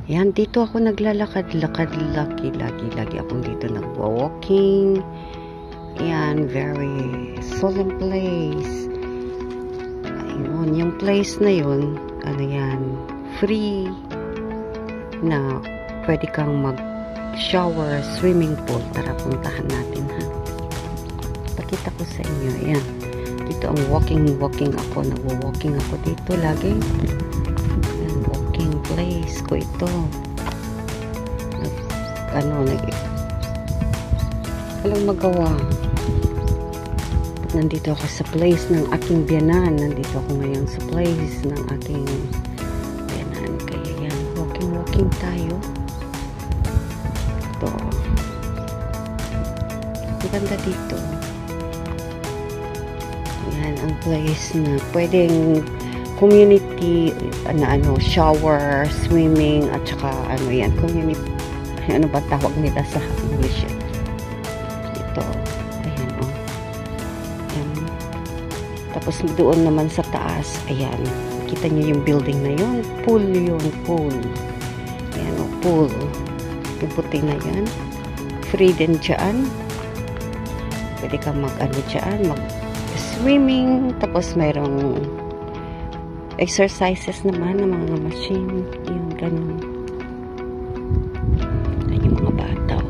Yan, dito ako naglalakad-lakad. Lagi akong dito nagwa-walking. Yan, very solemn place. Ayun, yung place na yun, ano yan, free na pwede kang mag-shower, swimming pool. Tara, puntahan natin, ha. Pakita ko sa inyo. Ayan. Dito ang walking ako. Nagwa-walking ako dito lagi. Ayan, walking place ko ito. Walang magawa. Nandito ako sa place ng aking biyanan. Nandito ako ngayon sa place ng aking biyanan. Kaya yan, walking tayo. Ito. Maganda dito. Yan ang place na pwedeng community shower, swimming, at saka community, ano ba tawag nila sa English? Ito. Ayan, oh. Ayan. Tapos doon naman sa taas, ayan. Kita niyo yung building na yun. Pool yun, pool. Ayan, oh, pool. Yung puti na yan. Free din dyan. Pwede ka mag-swimming. Tapos mayroong exercises naman ng mga machine. Yun, ganun. Ayan yung mga bata.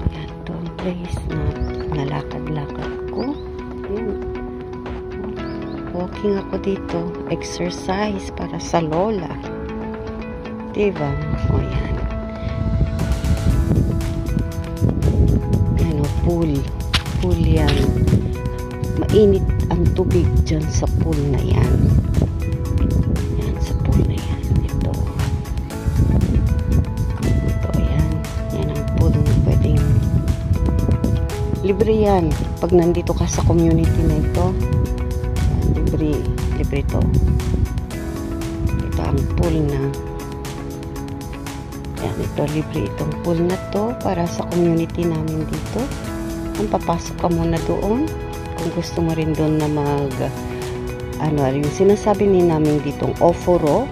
Ayan, ito ang place na nalakad-lakad ko. Ayan. Walking ako dito. Exercise para sa lola. Diba? O yan. Yan o, pool. Pool yan. Mainit ang tubig dyan sa pool na yan. Yan, sa pool na yan. Ito. Ito, yan. Yan ang pool na pwedeng libre yan. Pag nandito ka sa community na ito, libre ito. Ito ang pool na yan, ito libre itong pool na to para sa community namin dito. Ang papasok ka muna doon kung gusto mo rin doon na yung sinasabi ni namin ditong oforo,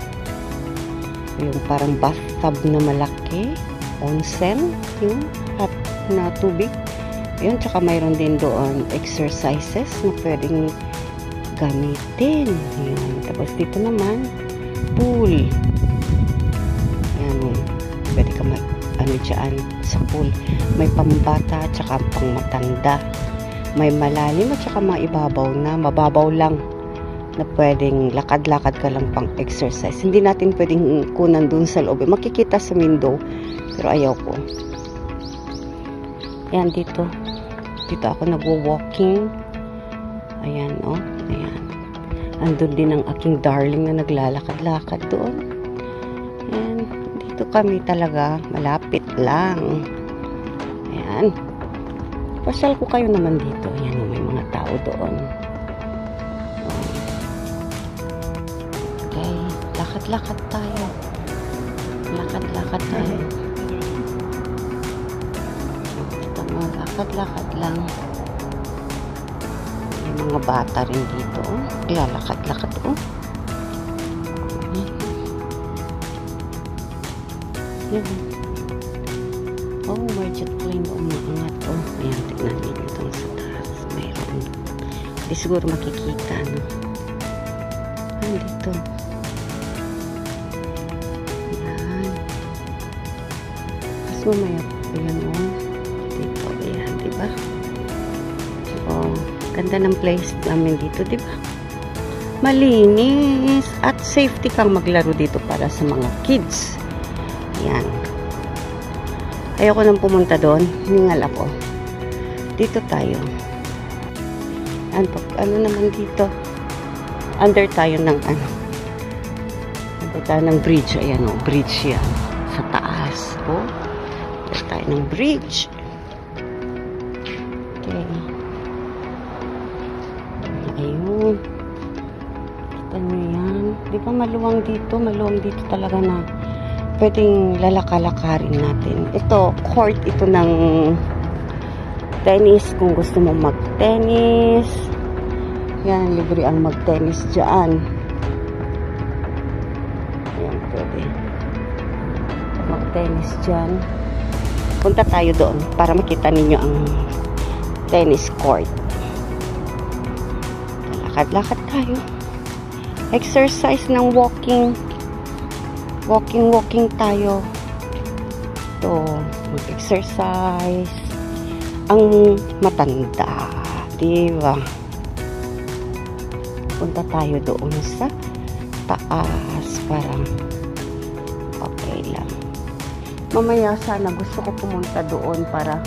yung parang bathtub na malaki, onsen, yung hot na tubig yun, tsaka mayroon din doon exercises na pwedeng gamitin. Yan. Tapos dito naman, pool. Yan. Pwede ka dyan sa pool. May pambata, tsaka pang matanda. May malalim at tsaka maibabaw na. Mababaw lang na pwedeng lakad-lakad ka lang pang exercise. Hindi natin pwedeng kunan dun sa loob. Makikita sa window. Pero ayaw ko. Yan, dito. Dito ako nagwo-walking. Ayan, oh. Ayan. Andun din ang aking darling na naglalakad-lakad doon. Ayan. Dito kami talaga. Malapit lang. Ayan. Pasyal ko kayo naman dito. Ayan, oh, may mga tao doon. Okay. Lakad-lakad tayo. Lakad-lakad tayo. Ito mga lakad-lakad lang. Mga bata rin dito. Lalakad-lakad. Yan. Oh, may jet plane na umaangat. Ayan, tignan nyo itong sa taas. Mayroon. Hindi siguro makikita, no? Ayan, dito. Ayan. Mas mamaya po. Ayan, oh. Dito. Ayan, diba? Oh. Ganda ng place namin dito, di ba? Malinis at safety kang maglaro dito para sa mga kids. Yan. Ayoko nang pumunta doon. Hingal ako. Dito tayo. Ano naman dito? Under tayo ng Under tayo ng bridge. Ayan o, bridge yan. Sa taas. Under tayo ng bridge. Okay. Ayun. Kita nyo yan. Di ba maluwang dito? Maluwang dito talaga na pwedeng lalaka-lakarin natin. Ito, court ito ng Tennis, kung gusto mo mag-tennis. Yan, libre ang mag-tennis dyan. Ayan, pwede mag-tennis dyan. Punta tayo doon para makita ninyo ang tennis court. Lakad-lakad tayo. Exercise ng walking. Walking tayo. Ito, mag-exercise. Ang matanda. Diba? Punta tayo doon sa taas para okay lang. Mamaya sana gusto ko pumunta doon para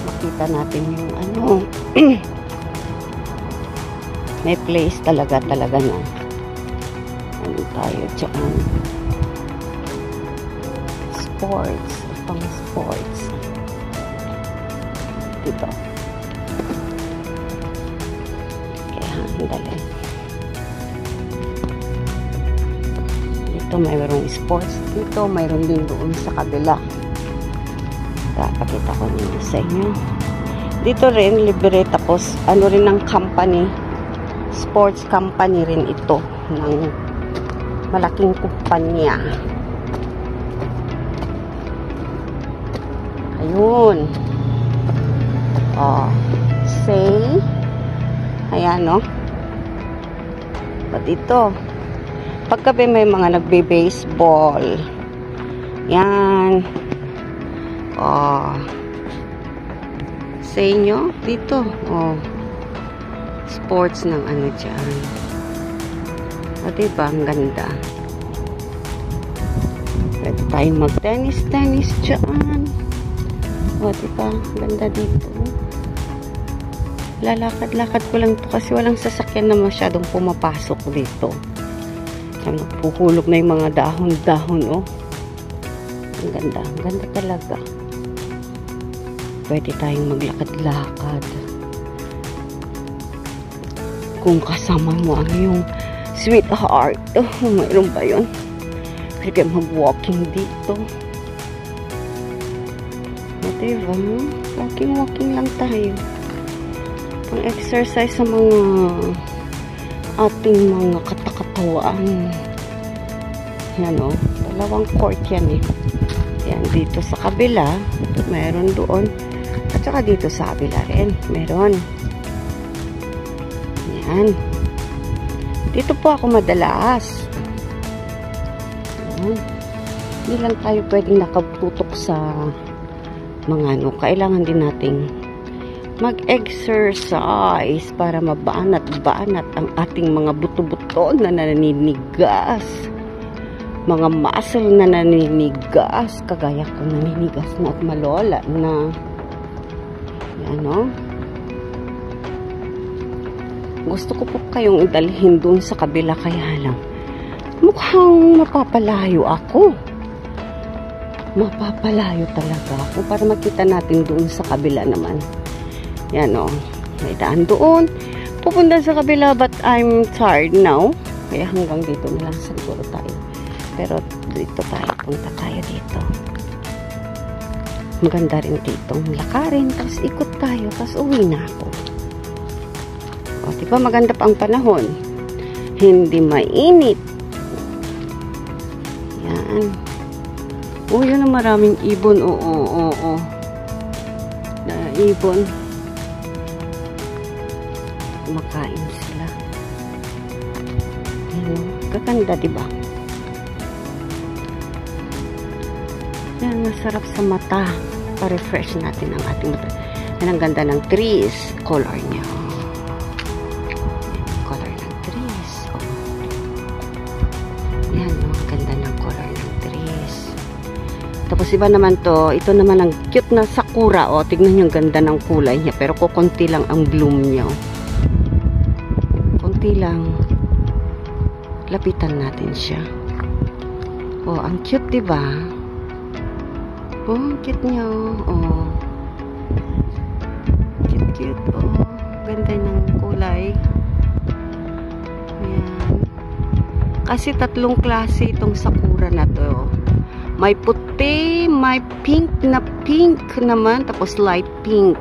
makita natin yung ano may place talaga na ano tayo dyan, sports, pang sports dito. Kaya handali dito, mayroong sports dito, mayroon din doon sa kabila. Papakita ko nyo sa inyo. Dito rin libre, tapos ano rin ng company, sports company rin ito ng malaking kumpanya. Ayun. Oh, say. Ayan, no? At ito. Paggabi may mga nagbe-baseball. Yan. Oh. Say nyo. Dito. Oh. Sports ng ano dyan. O, diba? Ang ganda. Pwede tayong mag-tennis dyan. O, diba? Ang ganda dito. Lalakad-lakad ko lang to kasi walang sasakyan na masyadong pumapasok dito. Kaya nagpuhulog na yung mga dahon-dahon, oh. Ang ganda talaga. Pwede tayong maglakad-lakad. Kung kasama mo ang iyong sweetheart, oh, mayroon ba yun? Pwede kayo mag-walking dito. Diba? Walking lang tayo. Pang-exercise sa mga ating mga katakatawan. Yan, o. Dalawang court yan, eh. Yan, dito sa kabila. Meron doon. At saka dito sa kabila rin. Meron. Yan. Dito po ako madalas. Yan. Hindi lang tayo pwedeng nakatutok sa mga ano. Kailangan din nating mag-exercise para mabanat-banat ang ating mga buto-buto na naninigas. Mga muscle na naninigas. Kagaya ko naninigas na at malola na. Yan, no? Gusto ko po kayong idalhin dun sa kabila, kaya lang mukhang mapapalayo ako. Mapapalayo talaga ako para makita natin doon sa kabila naman. Yan, o. May daan doon. Pupunta sa kabila, but I'm tired now. Kaya hanggang dito na lang siguro tayo. Pero dito tayo. Punta tayo dito. Maganda rin dito. Lakarin. Tapos ikot tayo. Tapos uwi na ako. O, diba maganda pa ang panahon. Hindi mainit. Yan. Oh, yun ang maraming ibon. Oo. Na ibon. Kumakain sila. Yan. Gaganda, diba? Yan, masarap sa mata. Pa-refresh natin ang ating mata. Yan ang ganda ng trees. Color niya. Color ng trees. Oh. Yan, ganda ng color ng trees. Tapos iba naman to, ito naman ang cute na sakura, oh. Tignan niyo ang ganda ng kulay niya, pero kukunti lang ang bloom niya. Kunti lang. Lapitan natin siya. Oh, ang cute, diba? Oh, ang cute niya, oh. Cute, oh. Ganda ng kulay. Ayan. Kasi tatlong klase itong sakura na to. May puti, may pink naman, tapos light pink.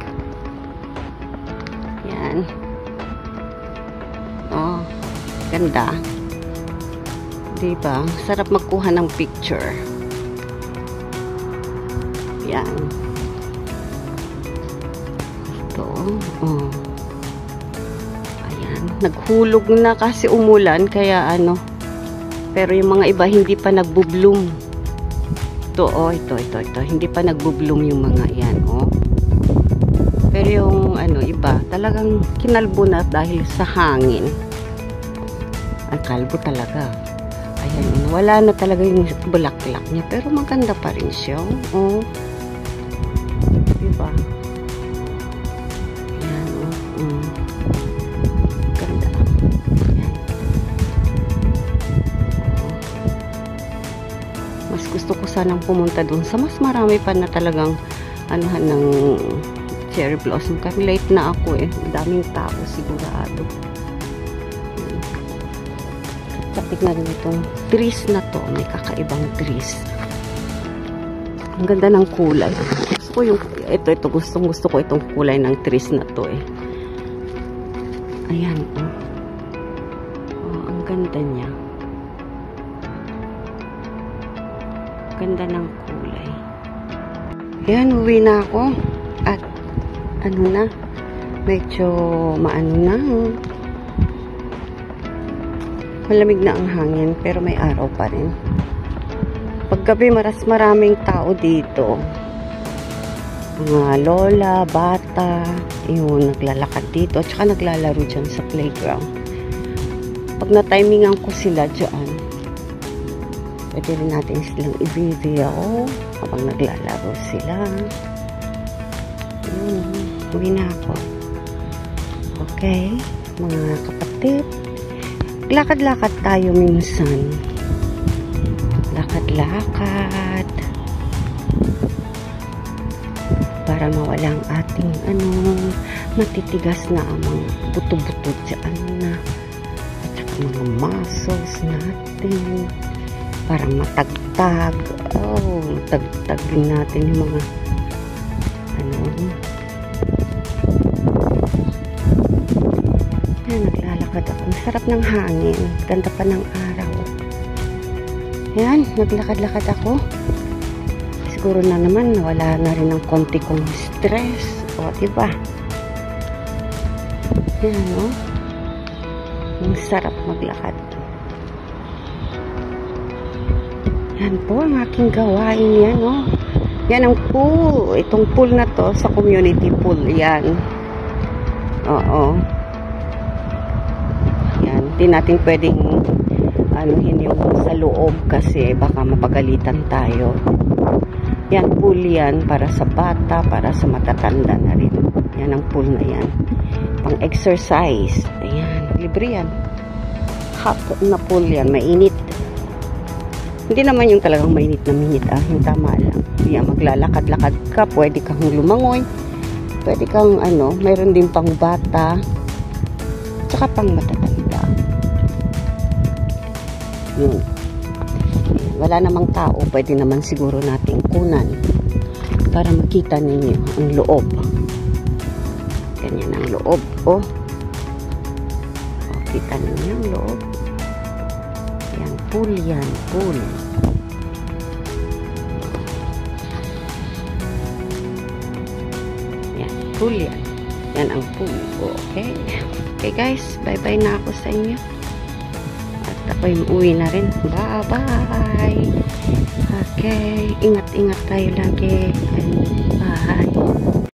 Yan. Oh, ganda. Diba? Sarap magkuha ng picture. Yan. Ito. Oh. Ayan. Naghulog na kasi umulan, kaya ano. Pero yung mga iba hindi pa nagbo-bloom. Ito, oh, ito. Hindi pa nagbo-bloom yung mga yan, oh. Pero yung ano, iba, talagang kinalbo na dahil sa hangin. Ang kalbo talaga. Ayan, wala na talaga yung bulaklak niya. Pero maganda pa rin siya, oh. Diba? Ayan, oh. Ganda. Ayan. Mas gusto ko sanang pumunta dun sa mas marami pa na talagang anuhan ng cherry blossom. Kami late na ako eh. Daming tao sigurado. Tignan nyo itong trees na to. May kakaibang trees. Ang ganda ng kulay. Gusto ko yung ito gusto ko itong kulay ng trees na to eh. Ayan oh. Oh, ang ganda niya. Ganda ng kulay. Ayan, uwi na ako. At ano na, medyo maano na. Malamig na ang hangin, pero may araw pa rin. Paggabi, maraming tao dito. Mga lola, bata, yun, naglalakad dito. At saka naglalaro dyan sa playground. Pag na-timingan ko sila dyan, pwede rin natin silang i-video habang naglalaro sila. Yun, uwi na ako. Okay, mga kapatid. Lakad-lakad tayo minsan. Lakad-lakad. Para mawala ang ating matitigas na amang buto-buto dyan na. At saka mga muscles natin. Para matagtag. Oh, tagtagin natin yung mga naglalakad ako. Masarap ng hangin. Ganda pa ng araw. Ayan, naglakad-lakad ako. Siguro na naman, wala na rin ng konti kong stress. O, diba? Ayan, o. Ang sarap maglakad. Yan po ang aking gawain yan, o. Yan ang pool. Itong pool na to sa community pool. Yan. Oo. Hindi natin pwedeng anuhin yung sa loob kasi baka mapagalitan tayo. Yan, pool yan para sa bata, para sa matatanda na rin. Yan ang pool na yan. Pang exercise. Ayan, libre yan. Hot na pool yan, mainit. Hindi naman yung talagang mainit na minit yung tama lang. Yan, maglalakad-lakad ka, pwede kang lumangoy. Pwede kang mayroon din pang bata. Tsaka pang matatanda. Yun. Wala namang tao, pwede naman siguro nating kunan para makita ninyo ang loob. Ganyan ang loob, oh. Kita ninyo ang loob. Yan, pool yan, pool. Yan, pool yan. Yan ang pool, okay? Okay guys, bye-bye na ako sa inyo. Ako'y uwi na rin. Bye-bye. Okay. Ingat-ingat tayo lagi. Bye.